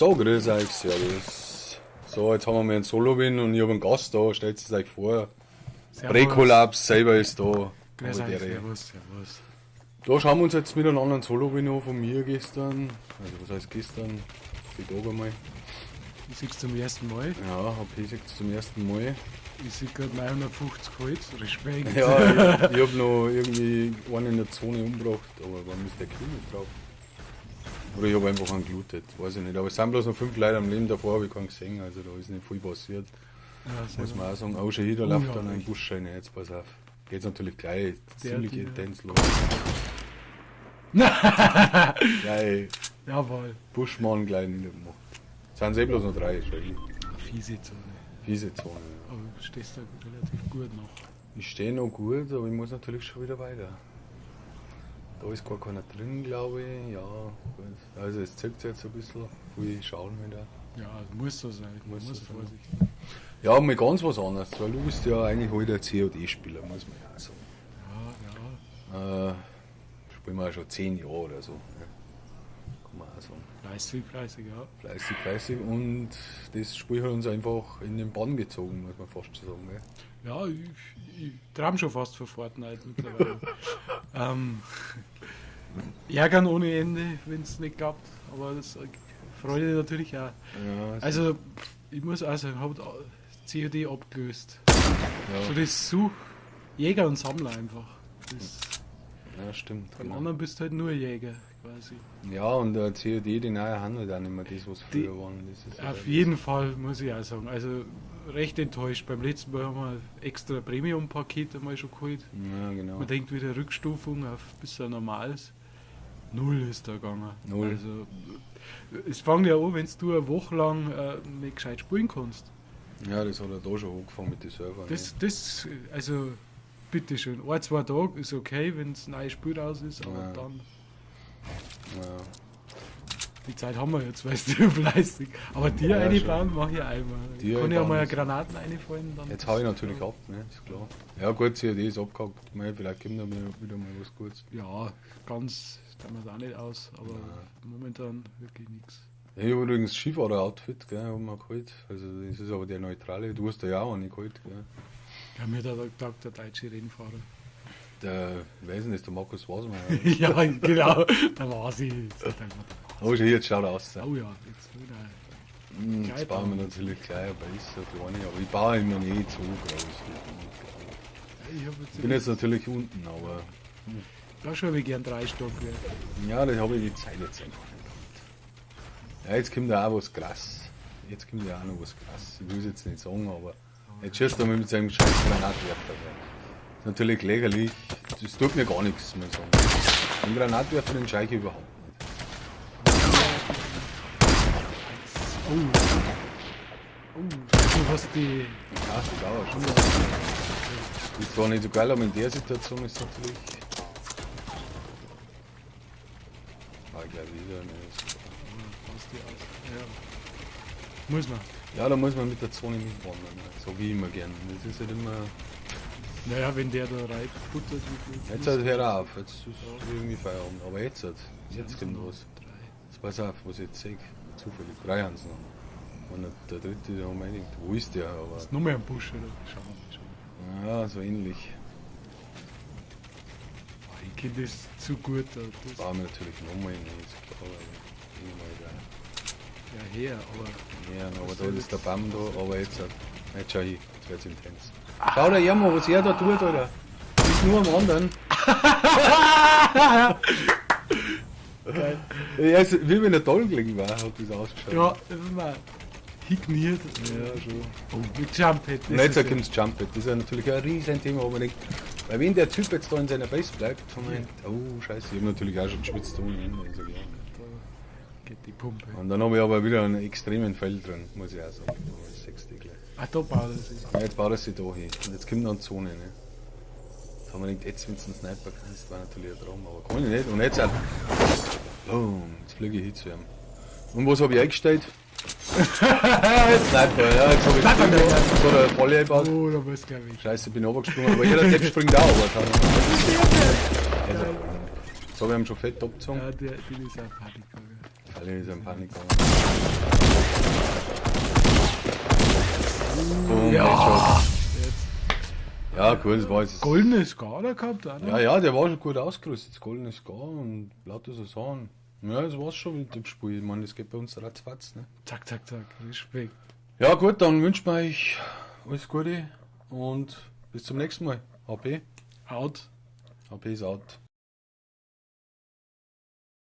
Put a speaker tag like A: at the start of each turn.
A: So, grüß euch, servus. So, jetzt haben wir einen Solo-Win und ich habe einen Gast da, stellt es euch vor. Präkollaps selber ist da.
B: Grüß euch, servus.
A: Da schauen wir uns jetzt miteinander einen Solo-Win an von mir gestern. Also was heißt gestern? Die Tage einmal.
B: Ich sehe es zum ersten Mal.
A: Ja, hab ich es zum ersten Mal.
B: Ich sehe gerade 950 Holz. Respekt.
A: Ja, ich hab noch irgendwie einen in der Zone umgebracht, aber warum ist der Kill nicht drauf? Oder ich habe einfach einen gelootet, weiß ich nicht. Aber es sind bloß noch 5 Leute am Leben, davor habe ich keinen gesehen, also da ist nicht viel passiert.
B: Ja,
A: Muss man auch sagen, auch schon hier, da läuft dann ein Busch rein, jetzt pass auf. Geht's natürlich gleich ziemlich intens los. Geil.
B: Jawohl.
A: Buschmann gleich niedergemacht. Sind eh bloß noch 3, schon hin.
B: Fiese Zone.
A: Fiese Zone, ja.
B: Aber du stehst da relativ gut noch.
A: Ich stehe noch gut, aber ich muss natürlich schon wieder weiter. Da ist gar keiner drin, glaube ich. Ja, gut. Also es zirkt jetzt ein bisschen. Viel schauen wieder.
B: Ja, muss so sein.
A: Muss so sein.
B: vorsichtig.
A: Ja, mal ganz was anderes, weil du bist ja eigentlich halt ein COD-Spieler, muss man ja auch sagen.
B: Ja.
A: Spielen wir ja schon 10 Jahre oder so. Ja. Kann man auch sagen.
B: Fleißig, ja.
A: Fleißig und das Spiel hat uns einfach in den Bann gezogen, muss man fast so sagen. Gell?
B: Ja, ich träume schon fast von Fortnite mittlerweile. Ärgern ohne Ende, wenn es nicht klappt, aber das Freude natürlich auch.
A: Ja,
B: Also, ich muss auch sagen, habe COD abgelöst.
A: ja.
B: So das Jäger und Sammler einfach.
A: Ja, stimmt.
B: Beim
A: Genau.
B: anderen bist du halt nur Jäger quasi.
A: Ja, und der COD, die neue handelt auch nicht mehr das, was früher waren. Das ist
B: Auf jeden Fall, muss ich auch sagen. Also recht enttäuscht. Beim letzten Mal haben wir ein extra Premium-Paket einmal schon geholt.
A: Ja, genau.
B: Man denkt wieder Rückstufung auf bis ein normales. 0 ist da gegangen.
A: 0.
B: Also, es fängt ja an, wenn du eine Woche lang nicht gescheit spielen kannst.
A: Ja, das hat er da schon angefangen mit den Servern.
B: Also, bitteschön. 1-2 Tage ist okay, wenn es ein neues Spiel raus ist, aber
A: Ja.
B: dann.
A: Ja.
B: Die Zeit haben wir jetzt, weißt du, fleißig. Aber dir
A: Ja,
B: einbauen mache ich einmal.
A: Dir
B: Kann ja
A: einbauen
B: mal eine
A: ist-
B: Granaten einfallen. Dann
A: Jetzt hau ich natürlich ab, ne? Ist klar. Ja gut, COD ist abgehakt. Mei, vielleicht kommt da wieder mal was Gutes.
B: Ja, ganz stellen wir es auch nicht aus, aber momentan wirklich nichts.
A: Ja, ich habe übrigens Skifahrer-Outfit, gell, haben wir geholt. Also das ist aber der neutrale. Du hast ja auch einen geholt, gell.
B: Ja, mir hat er gesagt, der deutsche Rennfahrer.
A: Der, weiß nicht, der Markus Wasmeier.
B: Ja, genau, da war sie. Jetzt hat einfach
A: Oh, schon jetzt schaut er aus.
B: oh ja, jetzt wieder.
A: Jetzt bauen wir natürlich gleich ein besser, kleine, aber ich baue immer nicht so groß. Ich bin jetzt natürlich unten, aber
B: Da schon ich gern 3 Stockwerke.
A: ja, das habe ich die Zeit jetzt einfach nicht gehabt. Ja, jetzt kommt ja auch was krass. Jetzt kommt ja auch noch was krass. Ich will es jetzt nicht sagen, aber jetzt schießt er mal mit seinem scheiß Granatwerfer. Das ist natürlich lächerlich. Das tut mir gar nichts, muss ich sagen. Den Granatwerfer, den schaue ich überhaupt nicht.
B: Du hast die.
A: Ja, das dauert schon. Ist zwar nicht so geil, aber in der Situation ist es natürlich. Ah, ich glaube wieder nicht.
B: Hast die aus. Ja. Muss man.
A: Ja, da muss man mit der Zone mitwandern. So wie immer gern. Das ist halt immer.
B: Naja, wenn der da reinbuttert.
A: Jetzt halt hör auf, jetzt ist irgendwie Feierabend. Aber jetzt kommt was. Jetzt pass auf, was ich jetzt sehe. Zufällig. 3 haben sie noch. Und der dritte, der haben wir gedacht, wo ist der? Aber
B: Ist noch mehr ein Busch, oder? Schauen wir mal.
A: ja, so ähnlich.
B: Ich kenne das zu gut. Da. Das
A: Bauen wir natürlich nochmal in das. Aber
B: ja, her, aber.
A: ja, aber da ist der Baum da, aber jetzt schau hin, jetzt wird's intens. Schau dir mal, was er da tut, Alter. Nicht nur am anderen.
B: Geil.
A: Ja, also, wie wenn er toll gelegen war, hat das ausgeschaut.
B: Ja, immer higniert.
A: Ja, schon.
B: Oh, mit Jumphead.
A: Und jetzt kommt das Jumpet. Das ist ja natürlich ein riesen Thema, wo man denkt, weil wenn der Typ jetzt da in seiner Base bleibt, haben wir gedacht, oh scheiße, ich habe natürlich auch schon geschwitzt ohne Ende. Also, ja.
B: Geht die Pumpe.
A: Und dann habe ich aber wieder einen extremen Feld drin, muss ich auch sagen. Das 6 gleich.
B: Ah, da baut er sich.
A: Ja, jetzt baut er sich da hin. Und jetzt kommt dann die Zone. Ne? Jetzt haben wir gedacht, jetzt wenn du einen Sniper kannst, war natürlich ein Traum, aber kann ich nicht. Und jetzt auch. Boom, jetzt fliege ich hin zu ihm. Und was habe ich eingestellt? Sniper, ja, jetzt habe ich so eine Volle eingebaut.
B: Oh, da muss glaube ich.
A: Scheiße, ich bin runtergesprungen, aber jeder Depp springt auch runter. Also, jetzt habe ich ihm schon fett abgezogen.
B: Ja, die ist auch Partykoger.
A: Alle sind Panik. Boom,
B: Ja.
A: Headshot.
B: Jetzt.
A: Ja, cool, das war jetzt.
B: Goldene Skala gehabt, oder?
A: Ja, ja, der war schon gut ausgerüstet. Das Golden ist gar und lauter so Sachen. Ja, das war's schon mit dem Spiel. Ich meine, das geht bei uns ratzfatz, ne?
B: Zack, zack, zack. Respekt.
A: Ja, gut, dann wünschen wir euch alles Gute und bis zum nächsten Mal. HP.
B: Out.
A: HP ist out.